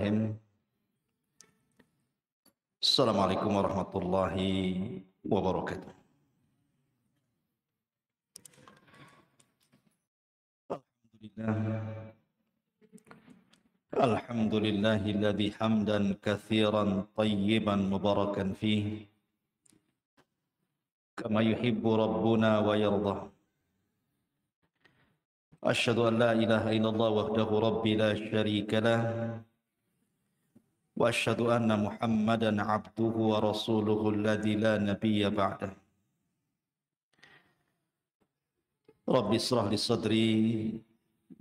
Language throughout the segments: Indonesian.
Bismillahirrahmanirrahim. Assalamualaikum warahmatullahi wabarakatuh. Alhamdulillahilladzi hamdan katsiran tayyiban mubarakan fihi kama yuhibbu rabbuna wa yardah. Asyhadu an la ilaha illallah wahdahu rabbi la syarika lah wa asyhadu anna Muhammadan abduhu wa rasuluhu alladzi la nabiyya ba'dah. Rabbi israh li sadri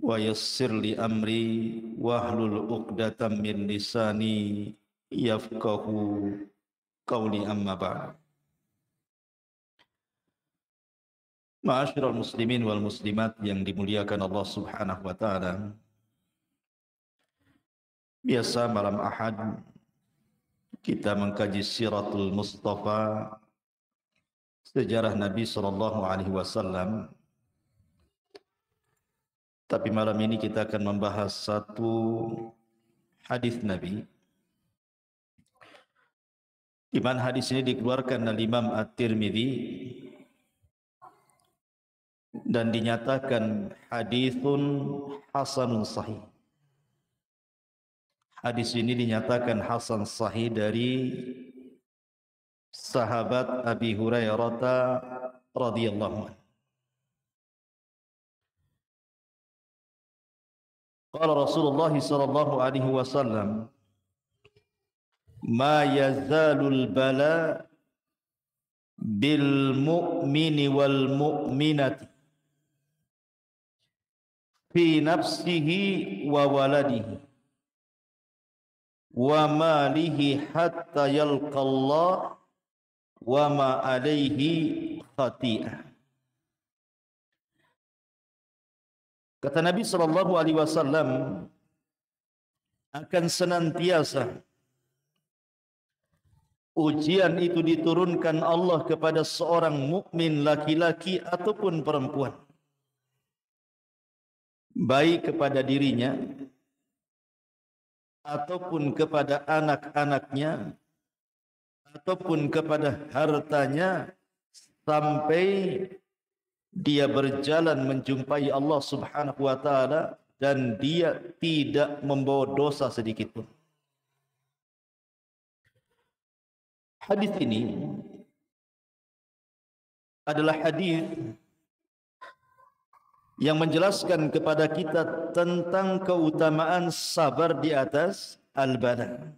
wa yassir li amri wahlul 'uqdatam min lisani yafqahu qawli, amma ba'd. Ma'asyiral muslimin wal muslimat yang dimuliakan Allah Subhanahu wa taala. Biasa malam Ahad kita mengkaji Siratul Mustafa, sejarah Nabi sallallahu alaihi wasallam. Tapi malam ini kita akan membahas satu hadis Nabi, di mana hadis ini dikeluarkan oleh Imam At-Tirmidzi dan dinyatakan hadisun hasanun sahih. Hadis ini dinyatakan hasan sahih dari sahabat Abi Hurairah radhiyallahu anhu. Qala Rasulullah sallallahu alaihi wasallam, ma yazalul bala bil mu'mini wal mu'minati fi nafsihi wa waladihi wa malihi hatta yalqallah wa ma alaihi khati'ah. Kata Nabi sallallahu alaihi wasallam, akan senantiasa ujian itu diturunkan Allah kepada seorang mukmin laki-laki ataupun perempuan, baik kepada dirinya ataupun kepada anak-anaknya ataupun kepada hartanya, sampai dia berjalan menjumpai Allah Subhanahu wa taala dan dia tidak membawa dosa sedikit pun. Hadis ini adalah hadis yang menjelaskan kepada kita tentang keutamaan sabar di atas al-bala,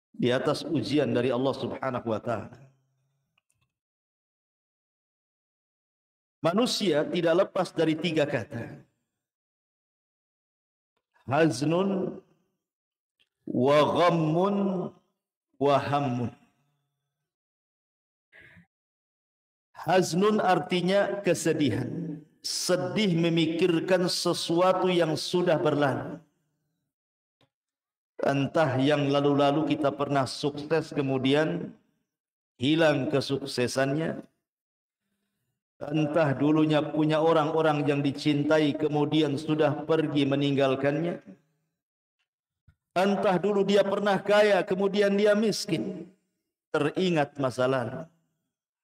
di atas ujian dari Allah Subhanahu wa taala. Manusia tidak lepas dari tiga kata: haznun wa ghammun wa hammun. Haznun artinya kesedihan, sedih memikirkan sesuatu yang sudah berlalu. Entah yang lalu-lalu kita pernah sukses kemudian hilang kesuksesannya, entah dulunya punya orang-orang yang dicintai kemudian sudah pergi meninggalkannya, entah dulu dia pernah kaya kemudian dia miskin, teringat masa lalu.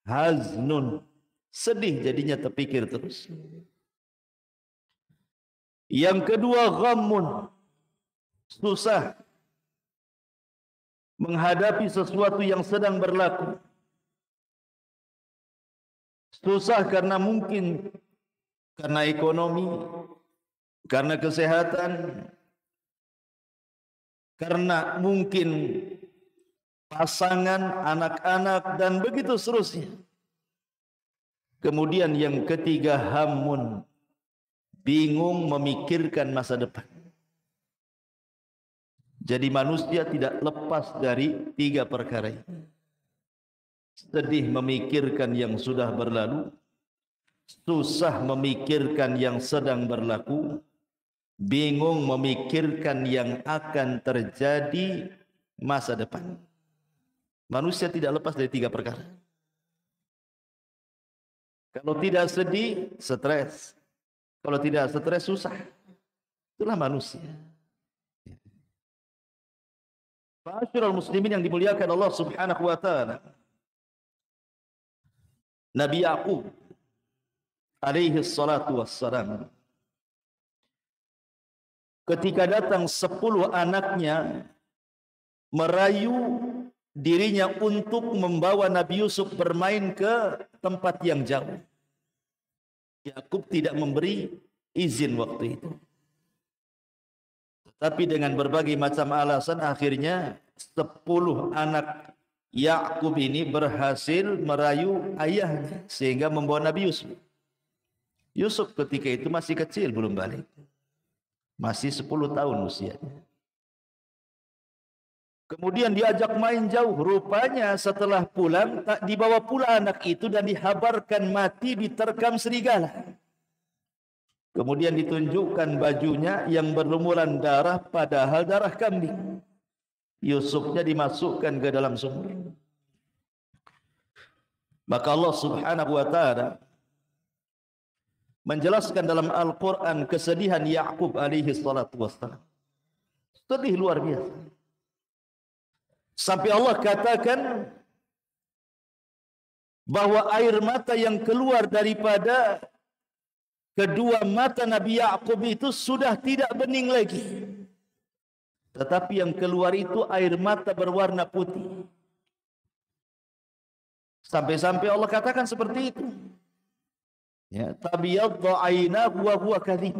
Haznun, sedih jadinya, terpikir terus. Yang kedua ghammun, susah menghadapi sesuatu yang sedang berlaku. Susah karena mungkin karena ekonomi, karena kesehatan, karena mungkin pasangan, anak-anak, dan begitu seterusnya. Kemudian yang ketiga hammun, bingung memikirkan masa depan. Jadi manusia tidak lepas dari tiga perkara ini: sedih memikirkan yang sudah berlalu, susah memikirkan yang sedang berlaku, bingung memikirkan yang akan terjadi masa depan. Manusia tidak lepas dari tiga perkara. Kalau tidak sedih, stres. Kalau tidak stres, susah. Itulah manusia. Ma'asyiral muslimin yang dimuliakan Allah Subhanahu wa taala. Nabi Yaqub alaihi salatu wassalam, ketika datang 10 anaknya merayu dirinya untuk membawa Nabi Yusuf bermain ke tempat yang jauh, Yakub tidak memberi izin waktu itu. Tapi dengan berbagai macam alasan, akhirnya 10 anak Yakub ini berhasil merayu ayahnya sehingga membawa Nabi Yusuf. Yusuf ketika itu masih kecil, belum balik. Masih 10 tahun usianya. Kemudian diajak main jauh. Rupanya setelah pulang, tak dibawa pula anak itu dan dihabarkan mati diterkam serigala. Kemudian ditunjukkan bajunya yang berlumuran darah, padahal darah kambing. Yusufnya dimasukkan ke dalam sumur. Maka Allah Subhanahu wa taala menjelaskan dalam Al-Quran kesedihan Ya'qub alaihi salatu wassalam. Sedih luar biasa. Sampai Allah katakan bahwa air mata yang keluar daripada kedua mata Nabi Ya'qub itu sudah tidak bening lagi. Tetapi yang keluar itu air mata berwarna putih. Sampai-sampai Allah katakan seperti itu. Ya, tabyaddu aynahu wa huwa kadhib.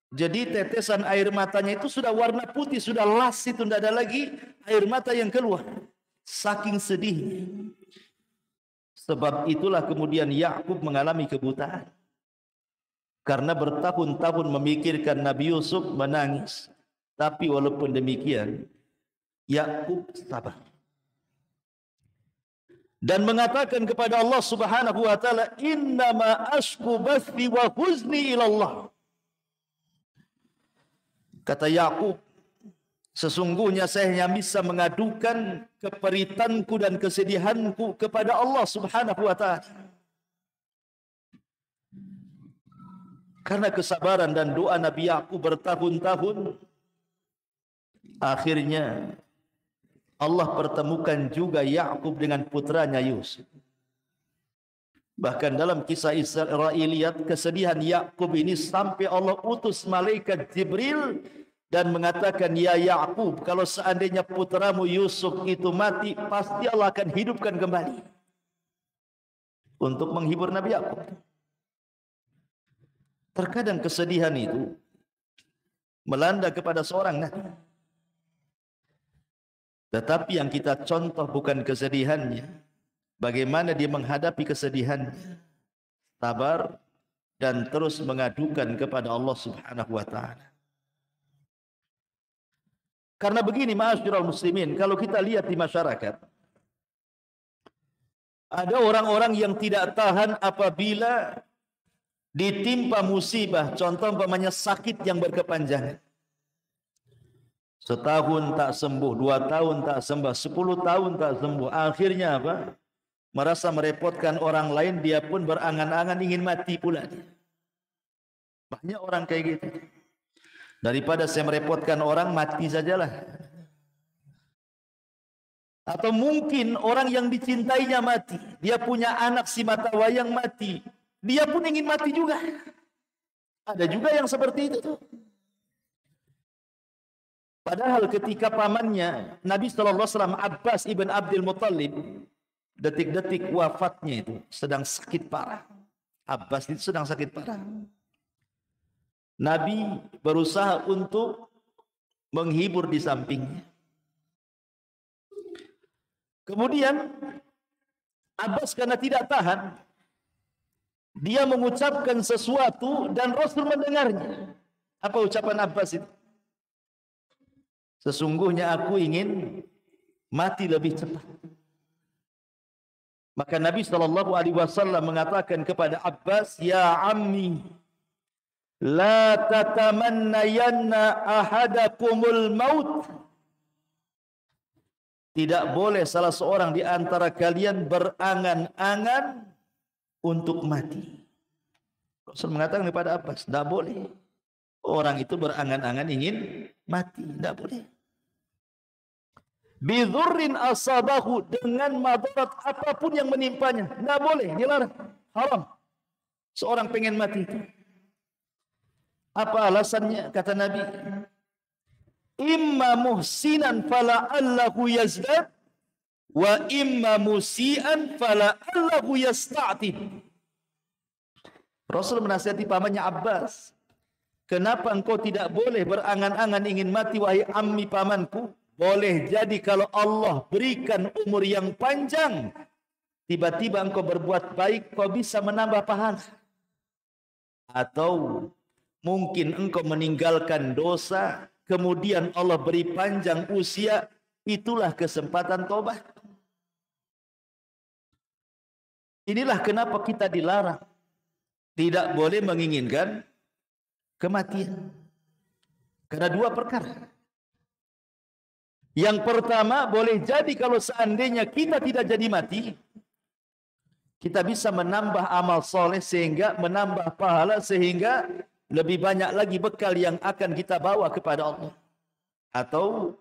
Jadi tetesan air matanya itu sudah warna putih, sudah las, itu tidak ada lagi air mata yang keluar. Saking sedihnya. Sebab itulah kemudian Ya'qub mengalami kebutaan. Karena bertahun-tahun memikirkan Nabi Yusuf, menangis. Tapi walaupun demikian, Ya'qub sabar. Dan mengatakan kepada Allah Subhanahu wa taala, "Innama ashku bathi wa huzni ila Allah." Kata Ya'qub, sesungguhnya saya hanya bisa mengadukan keperitanku dan kesedihanku kepada Allah Subhanahu wa taala. Karena kesabaran dan doa Nabi Ya'qub bertahun-tahun, akhirnya Allah pertemukan juga Ya'qub dengan putranya Yusuf. Bahkan dalam kisah Israiliyat, kesedihan Ya'qub ini sampai Allah utus malaikat Jibril dan mengatakan, "Ya Ya'qub, kalau seandainya putramu Yusuf itu mati, pasti Allah akan hidupkan kembali." Untuk menghibur Nabi Ya'qub. Terkadang kesedihan itu melanda kepada seorang nabi. Tetapi yang kita contoh bukan kesedihannya, bagaimana dia menghadapi kesedihannya, sabar dan terus mengadukan kepada Allah Subhanahu wa taala. Karena begini, ma'asyiral muslimin, kalau kita lihat di masyarakat, ada orang-orang yang tidak tahan apabila ditimpa musibah, contoh umpamanya sakit yang berkepanjangan. Setahun tak sembuh, 2 tahun tak sembuh, 10 tahun tak sembuh. Akhirnya apa? Merasa merepotkan orang lain, dia pun berangan-angan ingin mati pula. Banyak orang kayak gitu. Daripada saya merepotkan orang, mati sajalah. Atau mungkin orang yang dicintainya mati. Dia punya anak si mata wayang mati. Dia pun ingin mati juga. Ada juga yang seperti itu tuh. Padahal ketika pamannya Nabi SAW, Abbas ibn Abdul Muttalib, detik-detik wafatnya itu sedang sakit parah. Abbas itu sedang sakit parah. Nabi berusaha untuk menghibur di sampingnya. Kemudian Abbas karena tidak tahan, dia mengucapkan sesuatu dan Rasul mendengarnya. Apa ucapan Abbas itu? Sesungguhnya aku ingin mati lebih cepat. Maka Nabi SAW mengatakan kepada Abbas, "Ya ammi, la tatamannayanna ahadakumul maut." Tidak boleh salah seorang di antara kalian berangan-angan untuk mati. Rasul mengatakan kepada Abbas, tidak boleh. Orang itu berangan-angan ingin mati, tidak boleh. Bidhurrin asabahu, dengan madarat apapun yang menimpanya. Tidak boleh, dilarang, haram. Seorang pengen mati. Apa alasannya? Kata Nabi, imma muhsinan fala'allahu yazdad, wa imma musian fala'allahu yasta'tib. Rasul menasihati pamannya Abbas, kenapa engkau tidak boleh berangan-angan ingin mati wahai ammi pamanku? Boleh jadi kalau Allah berikan umur yang panjang, tiba-tiba engkau berbuat baik, kau bisa menambah pahala. Atau mungkin engkau meninggalkan dosa, kemudian Allah beri panjang usia, itulah kesempatan tobat. Inilah kenapa kita dilarang. Tidak boleh menginginkan kematian. Karena dua perkara. Yang pertama, boleh jadi kalau seandainya kita tidak jadi mati, kita bisa menambah amal soleh sehingga menambah pahala, sehingga lebih banyak lagi bekal yang akan kita bawa kepada Allah. Atau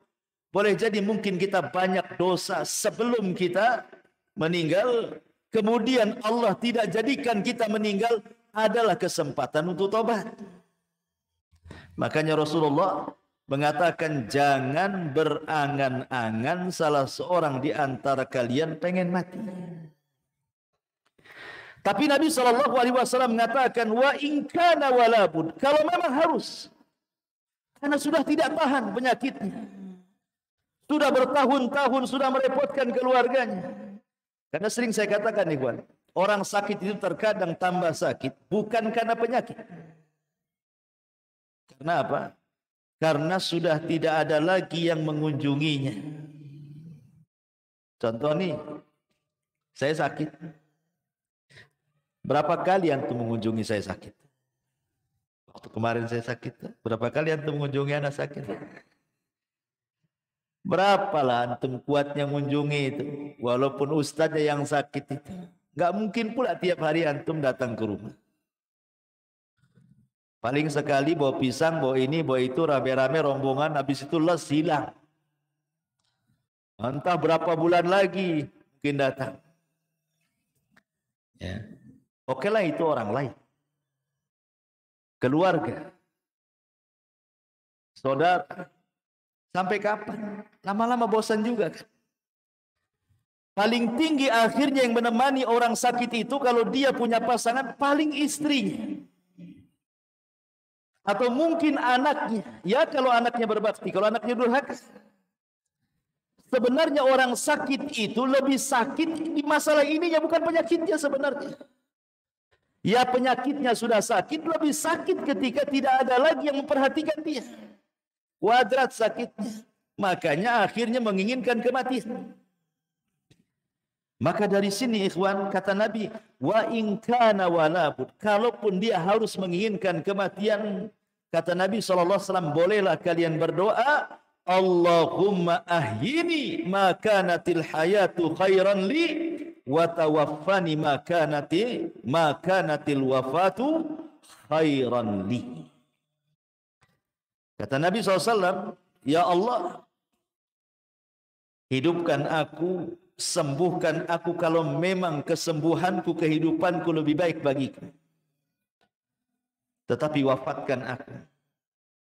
boleh jadi mungkin kita banyak dosa sebelum kita meninggal, kemudian Allah tidak jadikan kita meninggal, adalah kesempatan untuk tobat. Makanya Rasulullah mengatakan, jangan berangan-angan salah seorang di antara kalian pengen mati. Tapi Nabi SAW mengatakan, wa in kana walabud, kalau memang harus, karena sudah tidak tahan penyakitnya, sudah bertahun-tahun, sudah merepotkan keluarganya. Karena sering saya katakan, ikhwan, orang sakit itu terkadang tambah sakit bukan karena penyakit. Karena apa? Karena sudah tidak ada lagi yang mengunjunginya. Contoh nih, saya sakit. Berapa kali antum mengunjungi saya sakit? Waktu kemarin saya sakit, berapa kali antum mengunjungi anak sakit? Berapalah antum kuatnya mengunjungi itu, walaupun ustaznya yang sakit itu. Gak mungkin pula tiap hari antum datang ke rumah. Paling sekali bawa pisang, bawa ini, bawa itu, rame-rame rombongan, habis itu les, hilang. Entah berapa bulan lagi mungkin datang. Ya. Oke lah, itu orang lain. Keluarga. Saudara. Sampai kapan? Lama-lama bosan juga kan. Paling tinggi akhirnya yang menemani orang sakit itu, kalau dia punya pasangan, paling istrinya. Atau mungkin anaknya. Ya kalau anaknya berbakti, kalau anaknya durhaka. Sebenarnya orang sakit itu lebih sakit di masalah ininya, bukan penyakitnya sebenarnya. Ya penyakitnya sudah sakit, lebih sakit ketika tidak ada lagi yang memperhatikan dia. Kuadrat sakitnya. Makanya akhirnya menginginkan kematian. Maka dari sini ikhwan, kata Nabi, wa in kana walabud, kalaupun dia harus menginginkan kematian, kata Nabi SAW, bolehlah kalian berdoa, Allahumma ahyini ma kanatil hayatu khairan li, wa tawaffani ma kanatil wafatu khairan li. Kata Nabi SAW, ya Allah, hidupkan aku, sembuhkan aku kalau memang kesembuhanku, kehidupanku lebih baik bagiku. Tetapi wafatkan aku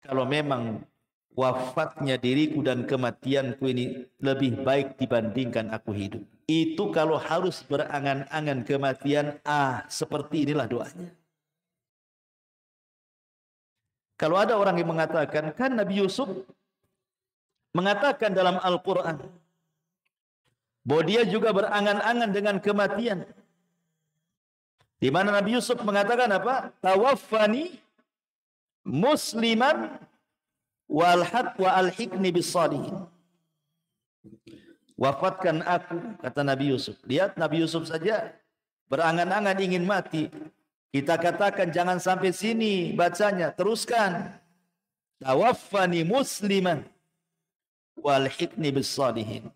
kalau memang wafatnya diriku dan kematianku ini lebih baik dibandingkan aku hidup. Itu kalau harus berangan-angan kematian, seperti inilah doanya. Kalau ada orang yang mengatakan, kan Nabi Yusuf mengatakan dalam Al-Quran bahwa dia juga berangan-angan dengan kematian. Di mana Nabi Yusuf mengatakan apa? Tawaffani musliman wa alhiqni bis-shalihin. Wafatkan aku, kata Nabi Yusuf. Lihat Nabi Yusuf saja berangan-angan ingin mati. Kita katakan jangan sampai sini bacanya, teruskan. Tawaffani musliman wa alhiqni bis-shalihin.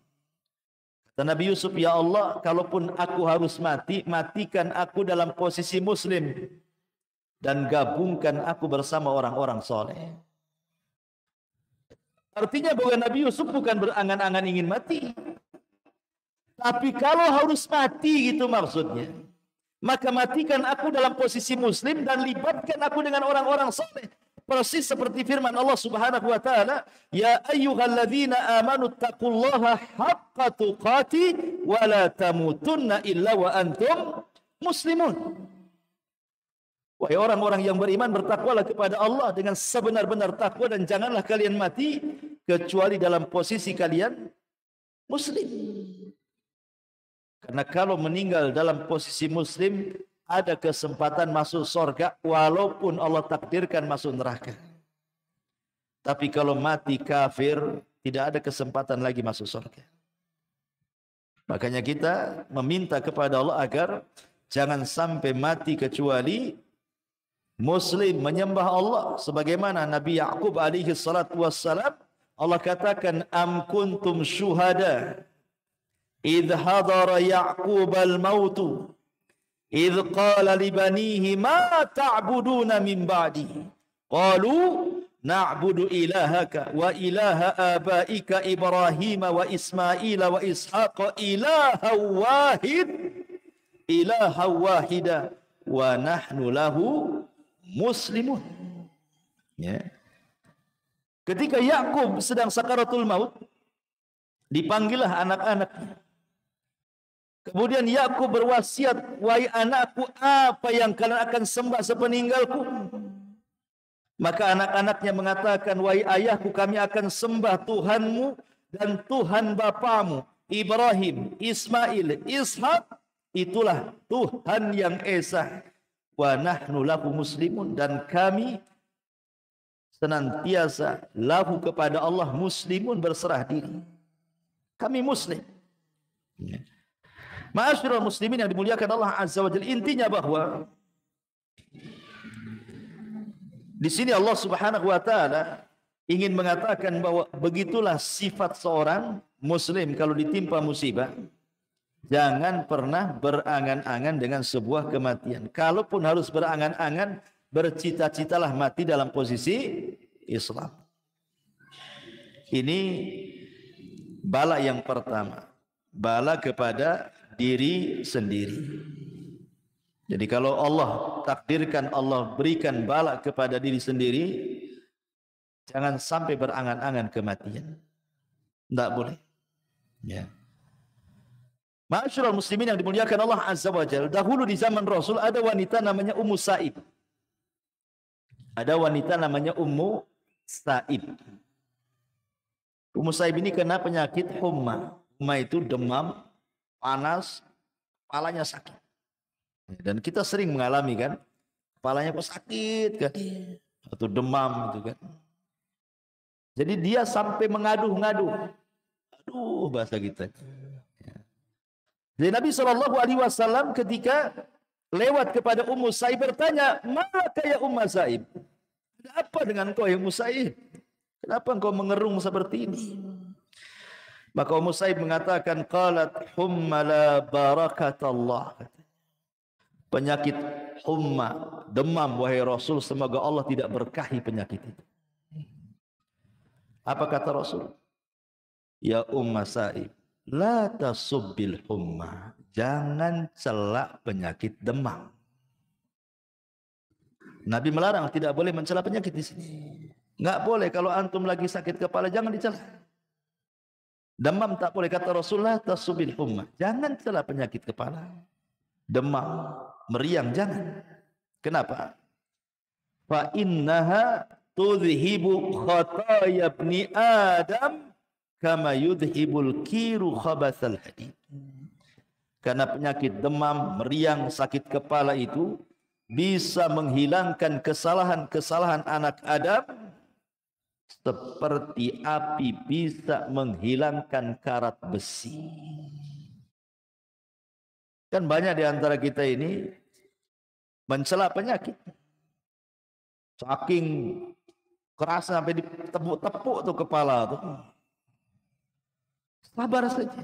Kata Nabi Yusuf, ya Allah, kalaupun aku harus mati, matikan aku dalam posisi muslim dan gabungkan aku bersama orang-orang soleh. Artinya bahwa Nabi Yusuf bukan berangan-angan ingin mati. Tapi kalau harus mati gitu maksudnya, maka matikan aku dalam posisi muslim dan libatkan aku dengan orang-orang saleh. Persis seperti firman Allah Subhanahu wa taala, "Ya ayyuhalladzina amanu taqullaha haqqa tuqati wa la tamutunna illa wa antum muslimun." Wahai orang-orang yang beriman, bertakwalah kepada Allah dengan sebenar-benar takwa dan janganlah kalian mati kecuali dalam posisi kalian muslim. Karena kalau meninggal dalam posisi muslim, ada kesempatan masuk surga walaupun Allah takdirkan masuk neraka. Tapi kalau mati kafir, tidak ada kesempatan lagi masuk surga. Makanya kita meminta kepada Allah agar jangan sampai mati kecuali muslim, menyembah Allah. Sebagaimana Nabi Ya'qub alaihi salatu wassalam, Allah katakan, "Am kuntum syuhada idh hadara Ya'qub al-mautu idh qala li banihi ma ta'buduna min ba'di qalu na'budu ilahaka wa ilaha abaika Ibrahim wa Ismail wa Ishaq ilaha wahida wa nahnu lahu muslimun." Ya. Ketika Yakub sedang sakaratul maut, dipanggillah anak-anaknya. Kemudian Yakub berwasiat, "Wahai anakku, apa yang kalian akan sembah sepeninggalku?" Maka anak-anaknya mengatakan, "Wahai ayahku, kami akan sembah Tuhanmu dan Tuhan bapamu, Ibrahim, Ismail, Ishak. Itulah Tuhan yang esa. Wa nahnu lahu muslimun." Dan kami senantiasa lahu kepada Allah muslimun, berserah diri. Kami muslim. Ya. Ma'asyiral muslimin yang dimuliakan Allah Azza wa Jalla, intinya bahwa di sini Allah Subhanahu wa taala ingin mengatakan bahwa begitulah sifat seorang muslim kalau ditimpa musibah. Jangan pernah berangan-angan dengan sebuah kematian. Kalaupun harus berangan-angan, bercita-citalah mati dalam posisi Islam. Ini bala yang pertama, bala kepada diri sendiri. Jadi kalau Allah takdirkan, Allah berikan bala kepada diri sendiri, jangan sampai berangan-angan kematian. Tidak boleh. Ya. Ma'asyiral muslimin yang dimuliakan Allah Azza wa Jalla, dahulu di zaman Rasul ada wanita namanya Ummu Sa'ib. Ada wanita namanya Ummu Sa'ib. Ummu Sa'ib ini kena penyakit humma. Humma itu demam, panas, kepalanya sakit. Dan kita sering mengalami kan, kepalanya kok sakit kan, atau demam gitu kan. Jadi dia sampai mengadu-ngadu. Aduh, bahasa kita. Jadi Nabi SAW ketika lewat kepada Ummu Sa'ib bertanya, "Maka ya Ummu Sa'ib? Ada apa dengan kau ya Ummu Sa'ib? Kenapa engkau mengerung seperti ini?" Maka Ummu Sa'ib mengatakan, "Qalat humma la barakatallah." Penyakit humma, demam, wahai Rasul, semoga Allah tidak berkahi penyakit itu. Apa kata Rasul? "Ya Ummu Sa'ib, la tasubbil humma." Jangan celak penyakit demam. Nabi melarang, tidak boleh mencela penyakit di sini. Enggak boleh kalau antum lagi sakit kepala, jangan dicela. Demam tak boleh, kata Rasulullah, tasubbil humma. Jangan cela penyakit kepala. Demam, meriang, jangan. Kenapa? Fa innaha tudhibu khataya ibni Adam kama yudhibul kiru khabathal hadid. Karena penyakit demam, meriang, sakit kepala itu bisa menghilangkan kesalahan-kesalahan anak Adam seperti api bisa menghilangkan karat besi. Kan banyak di antara kita ini mencela penyakit. Saking keras sampai ditepuk-tepuk tuh kepala tuh. Sabar saja.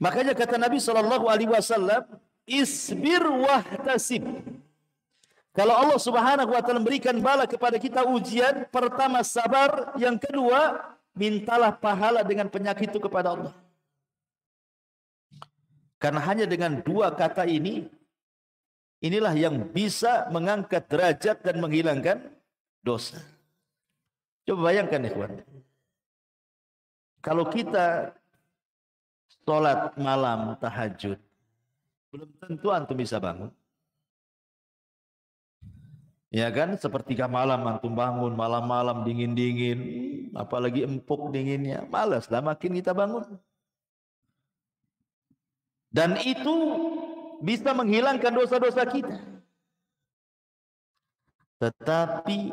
Makanya kata Nabi SAW, "Isbir wahtasib." Kalau Allah Subhanahu wa taala memberikan bala kepada kita ujian, pertama sabar, yang kedua mintalah pahala dengan penyakit itu kepada Allah. Karena hanya dengan dua kata ini, inilah yang bisa mengangkat derajat dan menghilangkan dosa. Coba bayangkan ikhwan, kalau kita sholat malam tahajud, belum tentu antum bisa bangun. Ya kan, sepertiga malam antum bangun, malam-malam dingin-dingin, apalagi empuk dinginnya, malas lah makin kita bangun. Dan itu bisa menghilangkan dosa-dosa kita. Tetapi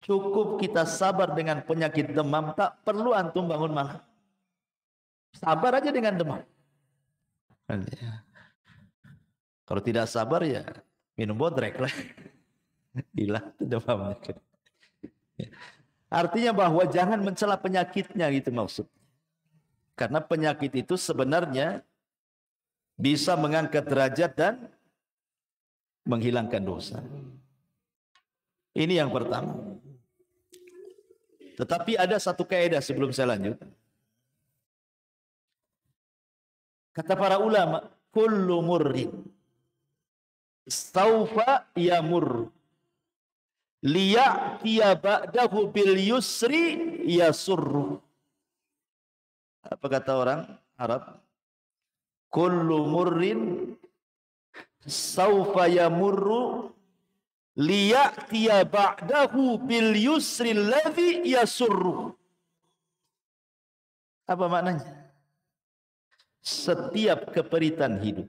cukup kita sabar dengan penyakit demam, tak perlu antum bangun malam. Sabar aja dengan demam. Kalau tidak sabar ya minum bodrek lah. Hilang demamnya. Artinya bahwa jangan mencela penyakitnya, gitu maksud. Karena penyakit itu sebenarnya bisa mengangkat derajat dan menghilangkan dosa. Ini yang pertama. Tetapi ada satu kaidah sebelum saya lanjut. Kata para ulama, kullu murrin saufa yamur liya'tiya ba'dahu bil yusri yasurru. Apa kata orang Arab? Kullu murrin saufa yamurru liya'tiya ba'dahu bil yusri alladhi yasurru. Apa maknanya? Setiap keperitan hidup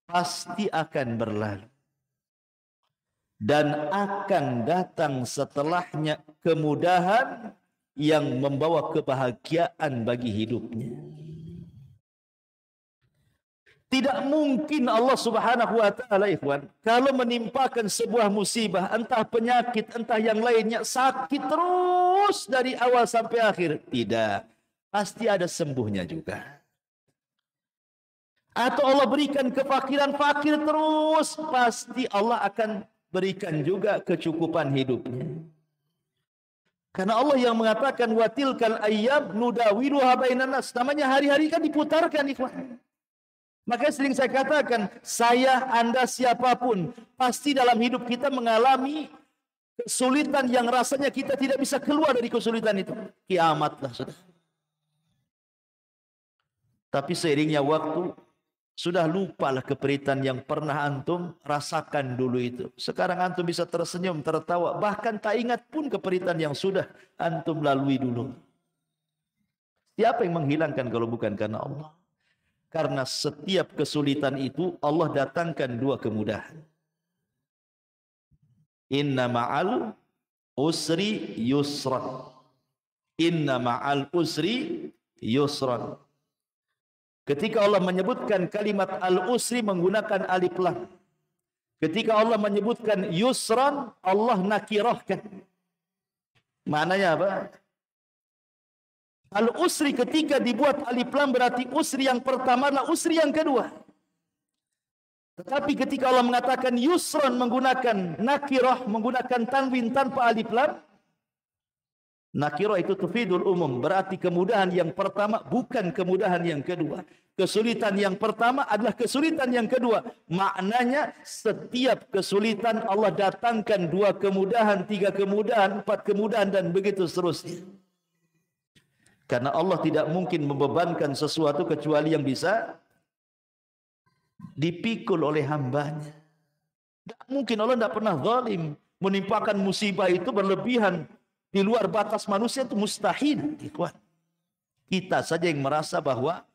pasti akan berlalu. Dan akan datang setelahnya kemudahan yang membawa kebahagiaan bagi hidupnya. Tidak mungkin Allah Subhanahu wa taala, ikhwan, kalau menimpakan sebuah musibah, entah penyakit, entah yang lainnya, sakit terus dari awal sampai akhir. Tidak. Pasti ada sembuhnya juga. Atau Allah berikan kefakiran, fakir terus, pasti Allah akan berikan juga kecukupan hidupnya. Karena Allah yang mengatakan wa tilkal ayyam nudawiluha bainan nas. Namanya hari-hari kan diputarkan, ikhwan. Makanya sering saya katakan, saya, Anda, siapapun, pasti dalam hidup kita mengalami kesulitan yang rasanya kita tidak bisa keluar dari kesulitan itu. Kiamatlah sudah. Tapi seiringnya waktu, sudah lupalah keperitan yang pernah antum rasakan dulu itu. Sekarang antum bisa tersenyum, tertawa, bahkan tak ingat pun keperitan yang sudah antum lalui dulu. Siapa yang menghilangkan kalau bukan karena Allah? Karena setiap kesulitan itu Allah datangkan dua kemudahan. Inna ma'al usri yusran. Inna ma'al usri yusran. Ketika Allah menyebutkan kalimat al-usri menggunakan alif lam. Ketika Allah menyebutkan yusran, Allah nakirahkan. Maknanya apa? Al-usri ketika dibuat alif lam berarti usri yang pertama adalah usri yang kedua. Tetapi ketika Allah mengatakan yusran menggunakan nakirah, menggunakan tanwin tanpa alif lam, nakirah itu tufidul umum, berarti kemudahan yang pertama bukan kemudahan yang kedua. Kesulitan yang pertama adalah kesulitan yang kedua. Maknanya setiap kesulitan Allah datangkan dua kemudahan, tiga kemudahan, empat kemudahan dan begitu seterusnya. Karena Allah tidak mungkin membebankan sesuatu kecuali yang bisa dipikul oleh hambanya. Tidak mungkin, Allah tidak pernah zalim. Menimpakan musibah itu berlebihan di luar batas manusia itu mustahil. Kita saja yang merasa bahwa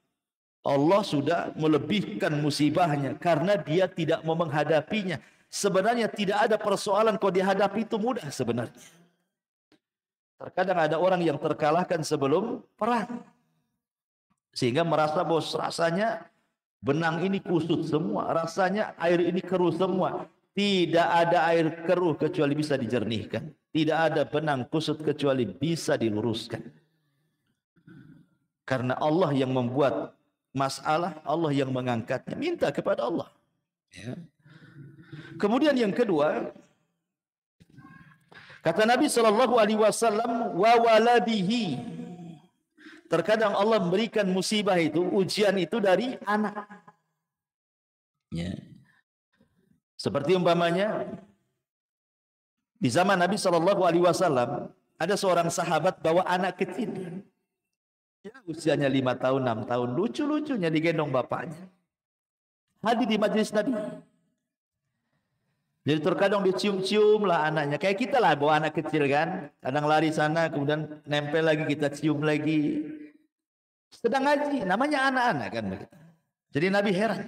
Allah sudah melebihkan musibahnya karena dia tidak mau menghadapinya. Sebenarnya tidak ada persoalan kalau dihadapi itu mudah sebenarnya. Terkadang ada orang yang terkalahkan sebelum perang. Sehingga merasa bahwa rasanya benang ini kusut semua. Rasanya air ini keruh semua. Tidak ada air keruh kecuali bisa dijernihkan. Tidak ada benang kusut kecuali bisa diluruskan. Karena Allah yang membuat masalah, Allah yang mengangkatnya. Minta kepada Allah. Ya. Kemudian yang kedua, kata Nabi sallallahu alaihi wasallam, wa waladihi. Terkadang Allah memberikan musibah itu, ujian itu dari anak. Ya. Seperti umpamanya di zaman Nabi sallallahu alaihi wasallam ada seorang sahabat bawa anak kecil. Ya, usianya 5 tahun, 6 tahun, lucu-lucunya digendong bapaknya. Hadir di majelis Nabi. Jadi terkadang dicium-cium lah anaknya. Kayak kita lah bawa anak kecil kan. Kadang lari sana, kemudian nempel lagi, kita cium lagi. Sedang ngaji, namanya anak-anak kan begitu. Jadi Nabi heran.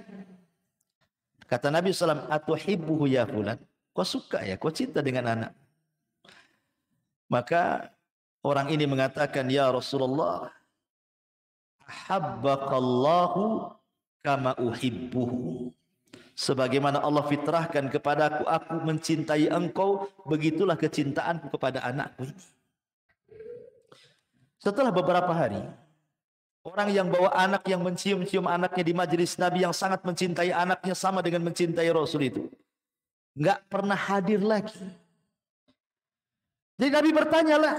Kata Nabi SAW, atuhibbuhu ya fulan. Kau suka ya, kau cinta dengan anak. Maka orang ini mengatakan, ya Rasulullah, ahabbakallahu kama uhibbuhu. Sebagaimana Allah fitrahkan kepadaku, aku mencintai engkau, begitulah kecintaanku kepada anakku ini. Setelah beberapa hari, orang yang bawa anak, yang mencium-cium anaknya di majelis Nabi, yang sangat mencintai anaknya sama dengan mencintai Rasul itu, nggak pernah hadir lagi. Jadi Nabi bertanyalah,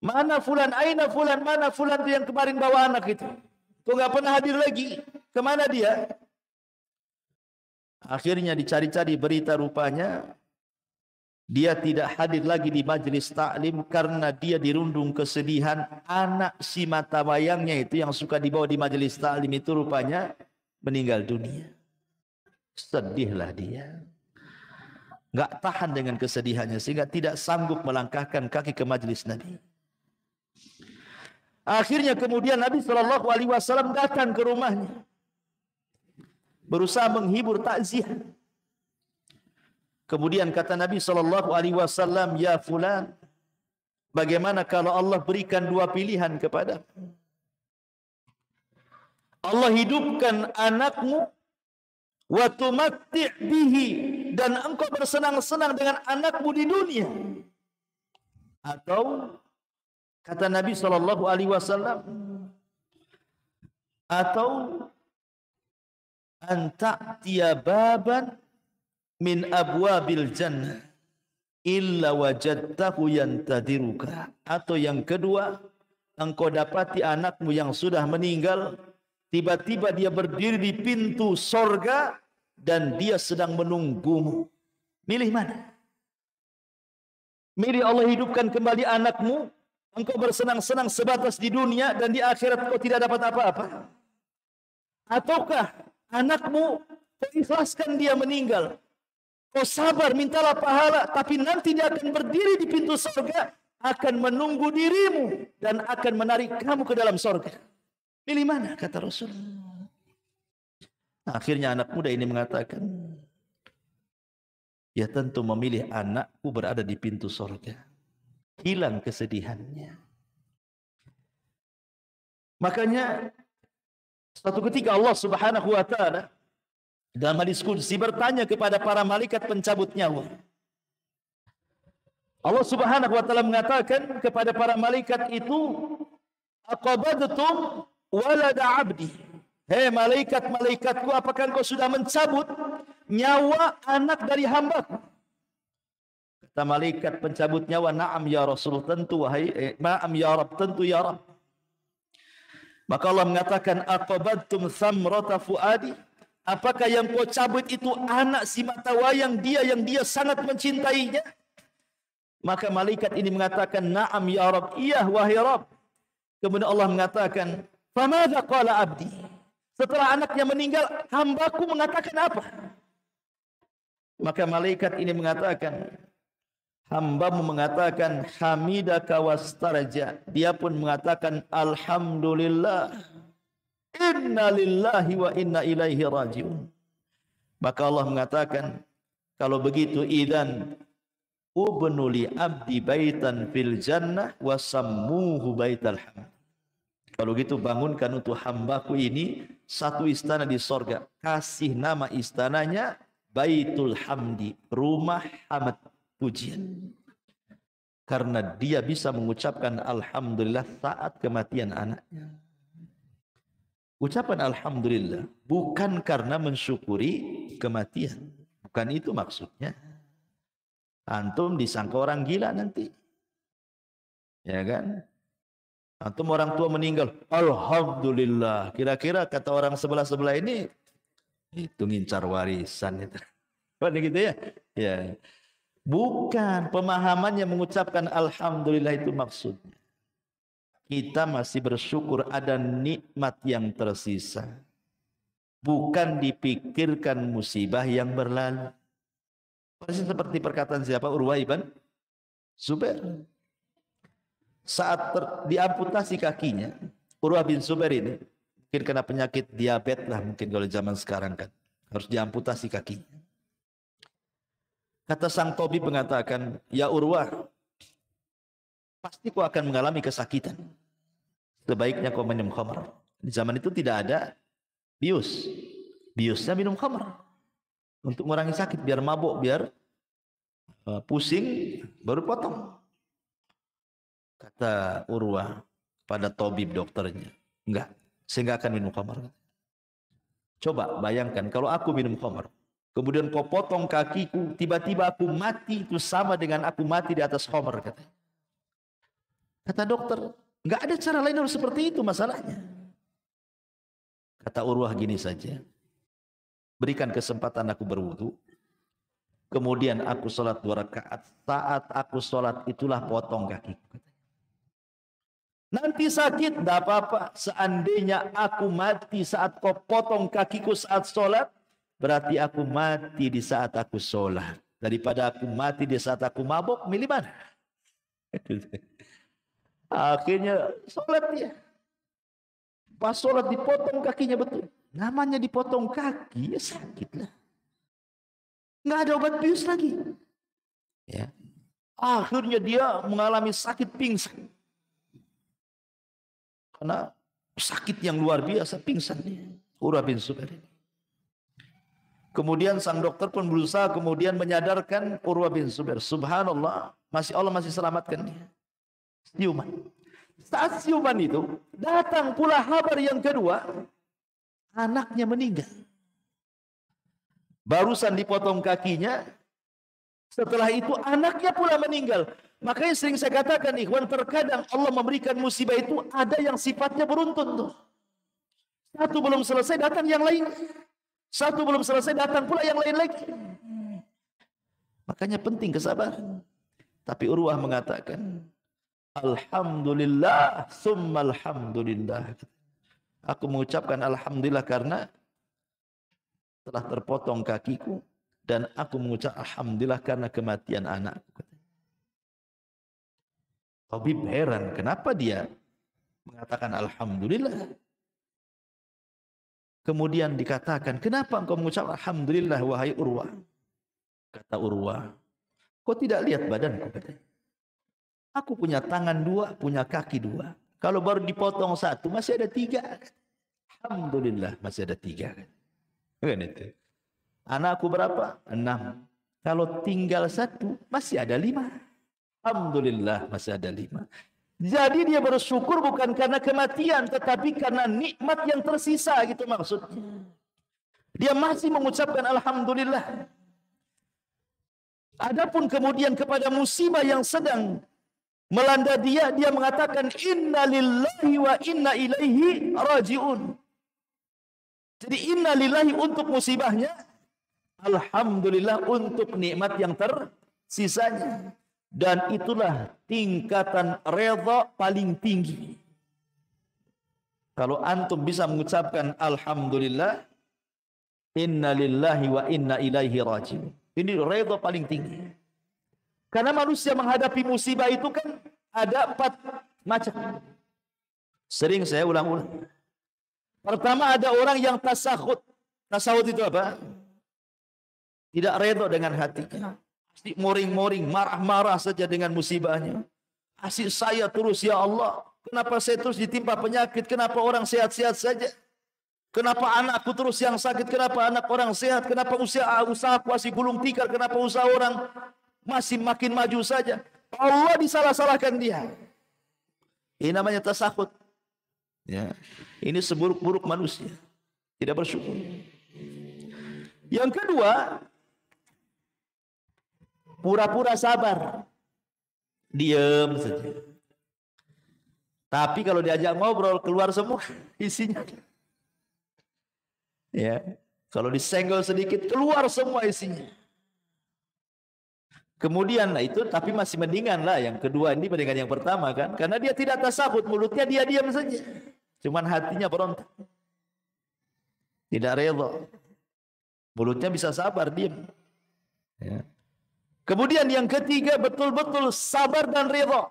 mana fulan, aina fulan, mana fulan yang kemarin bawa anak itu? Kok nggak pernah hadir lagi? Kemana dia? Akhirnya dicari-cari berita, rupanya dia tidak hadir lagi di majelis taklim karena dia dirundung kesedihan. Anak si mata wayangnya itu yang suka dibawa di majelis taklim itu rupanya meninggal dunia. Sedihlah dia. Enggak tahan dengan kesedihannya sehingga tidak sanggup melangkahkan kaki ke majelis Nabi. Akhirnya kemudian Nabi SAW datang ke rumahnya, berusaha menghibur, takziah. Kemudian kata Nabi SAW, ya fulan, bagaimana kalau Allah berikan dua pilihan kepada Allah, hidupkan anakmu wa tumatti' bihi, dan engkau bersenang-senang dengan anakmu di dunia, atau kata Nabi SAW, atau anta'tiya baban min abwabil jannah illa wajadtahu yantadiruka, atau yang kedua, engkau dapati anakmu yang sudah meninggal, tiba-tiba dia berdiri di pintu sorga dan dia sedang menunggumu. Milih mana? Milih Allah hidupkan kembali anakmu, engkau bersenang-senang sebatas di dunia dan di akhirat kau tidak dapat apa-apa, ataukah anakmu kau ikhlaskan dia meninggal, kau sabar, mintalah pahala, tapi nanti dia akan berdiri di pintu surga, akan menunggu dirimu dan akan menarik kamu ke dalam surga. Pilih mana? Kata Rasul. Akhirnya anak muda ini mengatakan, ya tentu memilih anakku berada di pintu surga. Hilang kesedihannya. Makanya suatu ketika Allah Subhanahu wa taala dalam hadis qudsi bertanya kepada para malaikat pencabut nyawa. Allah Subhanahu wa taala mengatakan kepada para malaikat itu, aqabadtum walada abdi. Hei malaikat-malaikatku, apakah engkau sudah mencabut nyawa anak dari hambaku? Kata malaikat pencabut nyawa, na'am ya Rasul, tentu wahai na'am ya Rabb, tentu ya Rabb. Maka Allah mengatakan, aqabadtum thamrata fuadi, apakah yang kau cabut itu anak si mata wayang dia yang dia sangat mencintainya? Maka malaikat ini mengatakan, na'am ya Rabb, iya wahai Rabb. Kemudian Allah mengatakan, famadza qala abdi, setelah anaknya meninggal hambaku mengatakan apa? Maka malaikat ini mengatakan, hambamu mengatakan hamidaka wastaraja, dia pun mengatakan alhamdulillah, inna lillahi wa inna ilaihi rajiun. Maka Allah mengatakan, kalau begitu idzan ubnu li abdi baitan fil jannah wa sammuhu baital hamd. Kalau gitu bangunkan untuk hambaku ini satu istana di sorga, kasih nama istananya Baitul Hamdi, rumah hamd, pujian. Karena dia bisa mengucapkan alhamdulillah saat kematian anaknya. Ucapan alhamdulillah bukan karena mensyukuri kematian, Bukan itu maksudnya. Antum disangka orang gila nanti. Ya kan? Antum orang tua meninggal. Alhamdulillah. Kira-kira kata orang sebelah-sebelah ini, itu ngincar warisan. Itu. Gitu ya? Ya. Bukan. Pemahamannya mengucapkan Alhamdulillah itu maksudnya. Kita masih bersyukur ada nikmat yang tersisa. Bukan dipikirkan musibah yang berlalu. Persis seperti perkataan siapa? Urwah ibn Zubair. Saat diamputasi kakinya, Urwah bin Zubair ini mungkin kena penyakit diabetes lah, mungkin kalau zaman sekarang kan harus diamputasi kakinya. Kata sang tabib mengatakan, ya Urwah, pasti kau akan mengalami kesakitan. Sebaiknya kau minum khamr. Di zaman itu tidak ada bius. Biusnya minum khamr. Untuk mengurangi sakit, biar mabuk, biar pusing, baru potong. Kata Urwah pada tabib dokternya, enggak, saya enggak akan minum khamr. Coba bayangkan kalau aku minum khamr, kemudian kau potong kakiku, tiba-tiba aku mati, itu sama dengan aku mati di atas khamr. Kata dokter, enggak ada cara lain harus seperti itu masalahnya. Kata Urwah gini saja, berikan kesempatan aku berwudu, kemudian aku sholat 2 rakaat. Saat aku sholat itulah potong kakiku. Nanti sakit, tidak apa-apa. Seandainya aku mati saat kau potong kakiku saat sholat, berarti aku mati di saat aku sholat. Daripada aku mati di saat aku mabuk, milih mana? Akhirnya sholat dia. Pas sholat dipotong kakinya betul. Namanya dipotong kaki, ya sakit lah. Nggak ada obat bius lagi. Ya. Akhirnya dia mengalami sakit pingsan. Karena sakit yang luar biasa, pingsan dia. Urwah bin Zubair. Kemudian sang dokter pun berusaha kemudian menyadarkan Urwah bin Zubair. Subhanallah, Allah masih selamatkan dia. Siuman. Saat siuman itu, datang pula kabar yang kedua. Anaknya meninggal. Barusan dipotong kakinya. Setelah itu anaknya pula meninggal. Makanya sering saya katakan, ikhwan, terkadang Allah memberikan musibah itu ada yang sifatnya beruntun tuh. Satu belum selesai datang yang lain. Satu belum selesai datang pula yang lain lagi. Makanya penting kesabaran. Tapi Urwah mengatakan, Alhamdulillah, summa alhamdulillah. Aku mengucapkan Alhamdulillah karena telah terpotong kakiku. Dan aku mengucap Alhamdulillah karena kematian anakku. Tabib heran, kenapa dia mengatakan Alhamdulillah? Kemudian dikatakan, kenapa engkau mengucap Alhamdulillah wahai Urwah? Kata Urwah, kau tidak lihat badanku? Aku punya tangan 2, punya kaki 2. Kalau baru dipotong 1, masih ada 3. Alhamdulillah masih ada 3. Kan itu. Anakku berapa? 6. Kalau tinggal 1, masih ada 5. Alhamdulillah masih ada 5. Jadi dia bersyukur bukan karena kematian, tetapi karena nikmat yang tersisa, gitu maksudnya. Dia masih mengucapkan Alhamdulillah. Adapun kemudian kepada musibah yang sedang melanda dia, dia mengatakan Inna lillahi wa inna ilaihi raji'un. Jadi inna lillahi untuk musibahnya, Alhamdulillah untuk nikmat yang tersisanya. Dan itulah tingkatan redha paling tinggi. Kalau antum bisa mengucapkan Alhamdulillah, inna lillahi wa inna ilaihi raji'un. Ini redha paling tinggi. Karena manusia menghadapi musibah itu kan ada 4 macam. Sering saya ulang-ulang. Pertama ada orang yang tasakhut. Tasakhut itu apa? Tidak redha dengan hatinya. Asik moring-moring, marah-marah saja dengan musibahnya. Asik saya terus, ya Allah. Kenapa saya terus ditimpa penyakit? Kenapa orang sehat-sehat saja? Kenapa anakku terus yang sakit? Kenapa anak orang sehat? Kenapa usahaku masih gulung tikar? Kenapa usaha orang masih makin maju saja? Allah disalah-salahkan dia. Ini namanya tasakhut. Ya. Ini seburuk-buruk manusia. Tidak bersyukur. Yang kedua, pura-pura sabar, diam saja. Tapi kalau diajak ngobrol keluar semua isinya. Ya, kalau disenggol sedikit keluar semua isinya. Kemudian lah itu, tapi masih mendingan lah yang kedua ini dibandingkan yang pertama kan, karena dia tidak tasabut, mulutnya dia diam saja, cuman hatinya berontak, tidak rela, mulutnya bisa sabar diam. Ya. Kemudian yang ketiga betul-betul sabar dan rela,